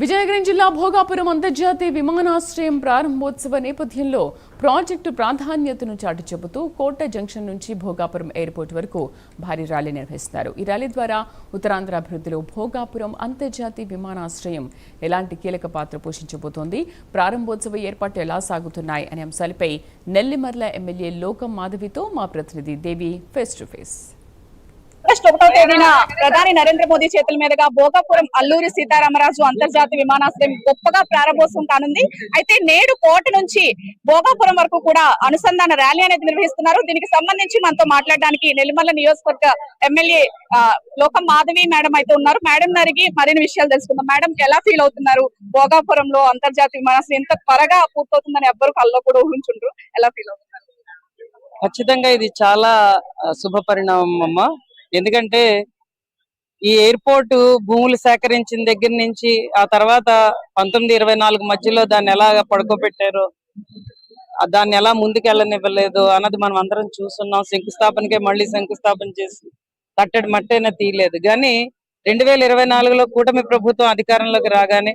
విజయనగరం జిల్లా భోగాపురం అంతర్జాతీయ విమానాశ్రయం ప్రారంభోత్సవ నేపథ్యంలో ప్రాజెక్టు ప్రాధాన్యతను చాటి చెబుతూ కోట జంక్షన్ నుంచి భోగాపురం ఎయిర్పోర్ట్ వరకు భారీ ర్యాలీ నిర్వహిస్తున్నారు. ఈ ర్యాలీ ద్వారా ఉత్తరాంధ్ర అభివృద్ధిలో భోగాపురం అంతర్జాతీయ విమానాశ్రయం ఎలాంటి కీలక పాత్ర పోషించబోతోంది, ప్రారంభోత్సవ ఏర్పాట్లు ఎలా సాగుతున్నాయి అనే అంశాలపై నెల్లిమర్ల ఎమ్మెల్యే లోకం మాధవితో మా ప్రతినిధి దేవి ఫేస్ టు ఫేస్. ఆగస్టు 1వ తేదీన ప్రధాని నరేంద్ర మోదీ చేతుల మీదుగా భోగాపురం అల్లూరి సీతారామరాజు అంతర్జాతీయ విమానాశ్రయం గొప్పగా ప్రారంభోత్సవం కానుంది. అయితే నేడు కోట నుంచి భోగాపురం వరకు కూడా అనుసంధాన ర్యాలీ అనేది నిర్వహిస్తున్నారు. దీనికి సంబంధించి మనతో మాట్లాడడానికి నెల్లిమర్ల నియోజకవర్గ ఎమ్మెల్యే లోకం మాధవి మేడం అయితే ఉన్నారు. మేడం గారికి మరిన్ని విషయాలు తెలుసుకుందాం. మేడం, ఎలా ఫీల్ అవుతున్నారు? భోగాపురంలో అంతర్జాతీయ విమానాశ్రయం ఎంత త్వరగా పూర్తవుతుందని ఎవ్వరు కల్లో కూడా ఊహించుంటారు. ఎలా ఫీల్ అవుతున్నారు? ఖచ్చితంగా ఇది చాలా శుభ పరిణామం అమ్మా. ఎందుకంటే ఈ ఎయిర్పోర్ట్ భూములు సేకరించిన దగ్గర నుంచి ఆ తర్వాత 1924 మధ్యలో దాన్ని ఎలా పడుకోబెట్టారో, దాన్ని ఎలా ముందుకెళ్ళనివ్వలేదు అన్నది మనం అందరం చూస్తున్నాం. శంకుస్థాపనకే మళ్ళీ శంకుస్థాపన చేసి తట్టడి మట్టైనా తీయలేదు. కానీ 2024లో కూటమి ప్రభుత్వం అధికారంలోకి రాగానే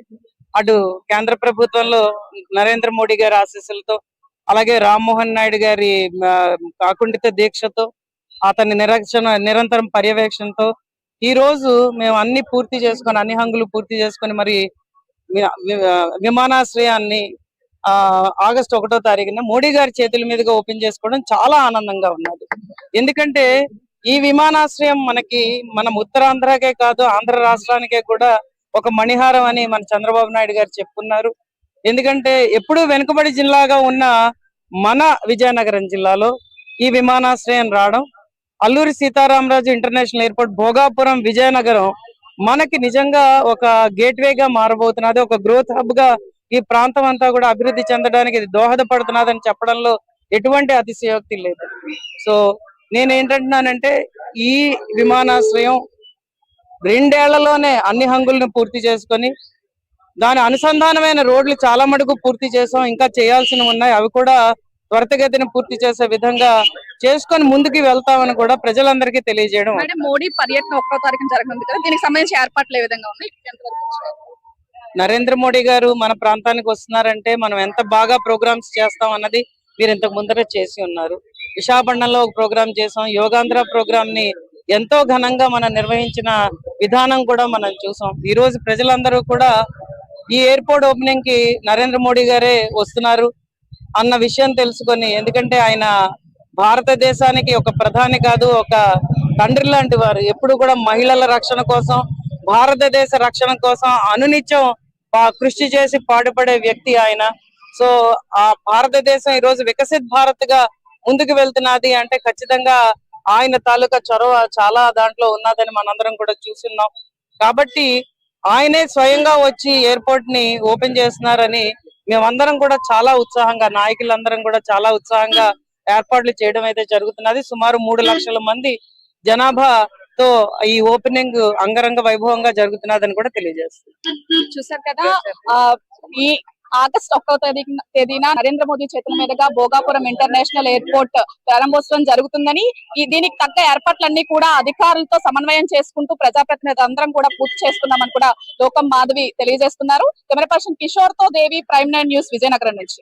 అటు కేంద్ర ప్రభుత్వంలో నరేంద్ర మోడీ గారి ఆశీస్సులతో, అలాగే రామ్మోహన్ నాయుడు గారి అకుంఠిత దీక్షతో, అతని నిరంతరం పర్యవేక్షణతో ఈ రోజు మేము అన్ని పూర్తి చేసుకొని, అన్ని హంగులు పూర్తి చేసుకొని మరి విమానాశ్రయాన్ని ఆగస్టు 1వ తారీఖున మోడీ గారి చేతుల మీదుగా ఓపెన్ చేసుకోవడం చాలా ఆనందంగా ఉన్నది. ఎందుకంటే ఈ విమానాశ్రయం మన ఉత్తరాంధ్రకే కాదు, ఆంధ్ర రాష్ట్రానికే కూడా ఒక మణిహారం అని మన చంద్రబాబు నాయుడు గారు చెప్పుకున్నారు. ఎందుకంటే ఎప్పుడూ వెనుకబడి జిల్లాగా ఉన్న మన విజయనగరం జిల్లాలో ఈ విమానాశ్రయం రావడం, అల్లూరి సీతారామరాజు ఇంటర్నేషనల్ ఎయిర్పోర్ట్ భోగాపురం విజయనగరం మనకి నిజంగా ఒక గేట్వేగా మారబోతున్నది. ఒక గ్రోత్ హబ్ గా ఈ ప్రాంతం అంతా కూడా అభివృద్ధి చెందడానికి ఇది దోహదపడుతున్నదని చెప్పడంలో ఎటువంటి అతిశయోక్తి లేదు. సో నేనేంటంటున్నానంటే ఈ విమానాశ్రయం 2 ఏళ్లలోనే అన్ని హంగులను పూర్తి చేసుకొని దాని అనుసంధానమైన రోడ్లు చాలా మటుకు పూర్తి చేసాం. ఇంకా చేయాల్సినవి ఉన్నాయి. అవి కూడా త్వరితగతిన పూర్తి చేసే విధంగా చేసుకొని ముందుకు వెళ్తామని కూడా ప్రజలందరికీ తెలియజేయడం. మోడీ పర్యటన 1వ తారీఖున జరగనుంది కదా, దీనికి సంబంధించి ఏర్పాట్లు ఏ విధంగా ఉన్నాయి? నరేంద్ర మోడీ గారు మన ప్రాంతానికి వస్తున్నారంటే మనం ఎంత బాగా ప్రోగ్రామ్స్ చేస్తాం అన్నది మీరు ఇంతకు ముందరే చేసి ఉన్నారు. విశాఖపట్నంలో ఒక ప్రోగ్రామ్ చేసాం. యోగాంధ్ర ప్రోగ్రామ్ ని ఎంతో ఘనంగా మనం నిర్వహించిన విధానం కూడా మనం చూసాం. ఈ రోజు ప్రజలందరూ కూడా ఈ ఎయిర్పోర్ట్ ఓపెనింగ్ కి నరేంద్ర మోడీ గారే వస్తున్నారు అన్న విషయం తెలుసుకొని, ఎందుకంటే ఆయన భారతదేశానికి ఒక ప్రధాని కాదు, ఒక తండ్రి లాంటి వారు. ఎప్పుడు కూడా మహిళల రక్షణ కోసం, భారతదేశ రక్షణ కోసం అనునిత్యం కృషి చేసి పాటుపడే వ్యక్తి ఆయన. సో ఆ భారతదేశం ఈ రోజు వికసిత్ భారత్ గా ముందుకు వెళ్తున్నది అంటే ఖచ్చితంగా ఆయన తాలూకా చొరవ చాలా దాంట్లో ఉన్నదని మనందరం కూడా చూస్తున్నాం. కాబట్టి ఆయనే స్వయంగా వచ్చి ఎయిర్పోర్ట్ ని ఓపెన్ చేస్తున్నారని మేమందరం కూడా చాలా ఉత్సాహంగా, నాయకులందరం కూడా చాలా ఉత్సాహంగా ఏర్పాట్లు చేయడం అయితే జరుగుతున్నది. సుమారు 3 లక్షల మంది జనాభాతో ఈ ఓపెనింగ్ అంగరంగ వైభవంగా జరుగుతున్నదని కూడా తెలియజేస్తుంది. చూసారు కదా, ఈ ఆగస్టు 1వ తేదీన నరేంద్ర మోదీ చేతుల మీదుగా భోగాపురం ఇంటర్నేషనల్ ఎయిర్పోర్ట్ ప్రారంభోత్సవం జరుగుతుందని, దీనికి తగ్గ ఏర్పాట్లన్నీ కూడా అధికారులతో సమన్వయం చేసుకుంటూ ప్రజాప్రతినిధులు అందరం కూడా పూర్తి చేస్తున్నామని కూడా లోకం మాధవి తెలియజేస్తున్నారు. కెమెరా పర్సన్ కిషోర్ తో దేవి, ప్రైమ్ 9 న్యూస్, విజయనగరం నుంచి.